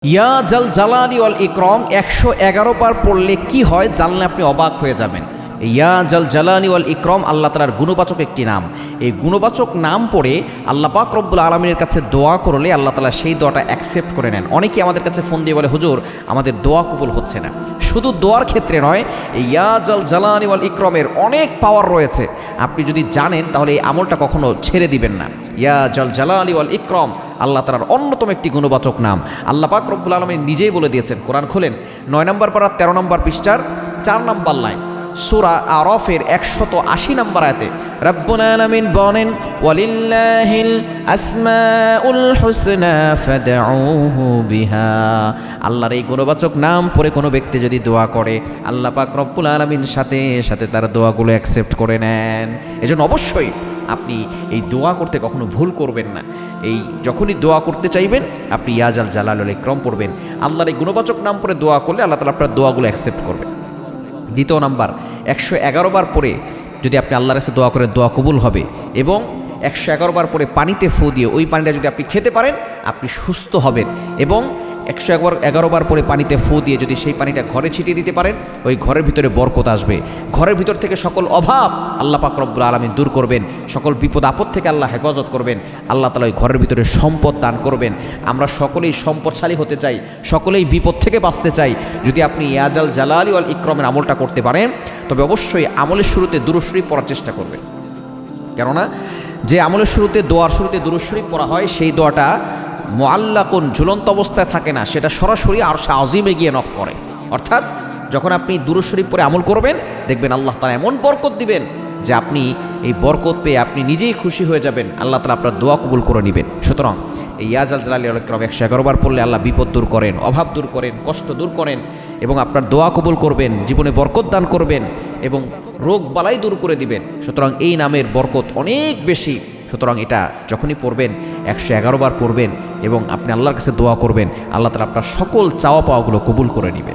ইয়া জাল জালালি ওয়াল ইকরাম 111 বার পড়লে কি হয় জানলে আপনি অবাক হয়ে যাবেন। ইয়া জাল জালালি ওয়াল ইকরাম আল্লাহ তাআলার গুণবাচক একটি নাম। এই গুণবাচক নাম পড়ে আল্লাহ পাক রব্বুল আলামিনের কাছে দোয়া করলে আল্লাহ তাআলা সেই দোয়াটা অ্যাকসেপ্ট করে নেন। অনেকেই আমাদের কাছে ফোন দিয়ে বলে, হুজুর আমাদের দোয়া কবুল হচ্ছে না। শুধু দোয়ার ক্ষেত্রে নয়, এই ইয়া জাল জালালি ওয়াল ইকরামের অনেক পাওয়ার রয়েছে। আপনি যদি জানেন তাহলে এই আমলটা কখনো ছেড়ে দিবেন না। ইয়া জাল জালালি ওয়াল ইকরাম আল্লাহ তাআলার অন্যতম একটি গুণবাচক নাম। আল্লাহ পাক রব্বুল আলামিন নিজেই বলে দিয়েছেন। কোরআন খোলেন 9 নম্বর পারা 13 নম্বর পৃষ্ঠার 4 নম্বর লাইন, সূরা আরাফের 180 নম্বর আয়াতে রব্বুল আলামিন বলেন, ওয়ালিল্লাহিল আসমাউল হুসনা ফাদউহু বিহা। আল্লাহর এই গুণবাচক নাম পড়ে কোনো ব্যক্তি যদি দোয়া করে, আল্লাহ পাক রব্বুল আলামিন সাথে সাথে তার দোয়াগুলো অ্যাকসেপ্ট করে নেন। এজন্য অবশ্যই আপনি এই দোয়া করতে কখনো ভুল করবেন না। এই যখনই দোয়া করতে চাইবেন আপনি ইয়া জাল জালালুল ইকরাম পড়বেন। আল্লাহর এই গুণবাচক নাম পড়ে দোয়া করলে আল্লাহ তাআলা আপনার দোয়াগুলো অ্যাকসেপ্ট করবেন। দ্বিতীয় নাম্বার, 111 বার পরে যদি আপনি আল্লাহর কাছে দোয়া করেন দোয়া কবুল হবে। এবং 111 বার পরে পানিতে ফু দিয়ে ওই পানিটা যদি আপনি খেতে পারেন আপনি সুস্থ হবেন। এবং 111 বার পরে পানিতে ফু দিয়ে যদি সেই পানিটা ঘরে ছিটিয়ে দিতে পারেন, ওই ঘরের ভিতরে বরকত আসবে। ঘরের ভিতর থেকে সকল অভাব আল্লাহ পাক রব্বুল আলামিন দূর করবেন। সকল বিপদ আপদ থেকে আল্লাহ হেফাজত করবেন। আল্লাহ তাআলা ওই ঘরের ভিতরে সম্পদ দান করবেন। আমরা সকলেই সম্পদশালী হতে চাই, সকলেই বিপদ থেকে বাঁচতে চাই। যদি আপনি ইয়া জাল জালালি ওয়াল ইকরামের আমলটা করতে পারেন তবে অবশ্যই আমলের শুরুতে দুরূদ শরীফ পড়ার চেষ্টা করবেন। কেননা যে আমলের শুরুতে দোয়ার শুরুতে দুরূদ শরীফ পড়া হয় সেই দোয়াটা মুআল্লাকুন ঝুলন্ত অবস্থায় থাকে না, সেটা সরাসরি আরশে আজিমে গিয়ে নক করে। অর্থাৎ যখন আপনি দুরূদ শরীফ পড়ে আমল করবেন দেখবেন আল্লাহ তাআলা এমন বরকত দিবেন যে আপনি এই বরকত পেয়ে আপনি নিজেই খুশি হয়ে যাবেন। আল্লাহ তাআলা আপনার দোয়া কবুল করে নেবেন। সুতরাং এই ইয়া জাল জালালি ওয়াল ইকরাম 111 বার পড়লে আল্লাহ বিপদ দূর করেন, অভাব দূর করেন, কষ্ট দূর করেন এবং আপনার দোয়া কবুল করবেন, জীবনে বরকত দান করবেন এবং রোগ বালাই দূর করে দিবেন। সুতরাং এই নামের বরকত অনেক বেশি। সুতরাং এটা যখনই পড়বেন 111 বার পড়বেন এবং আপনি আল্লাহর কাছে দোয়া করবেন, আল্লাহ তাআলা আপনার সকল চাওয়া পাওয়াগুলো কবুল করে নেবেন।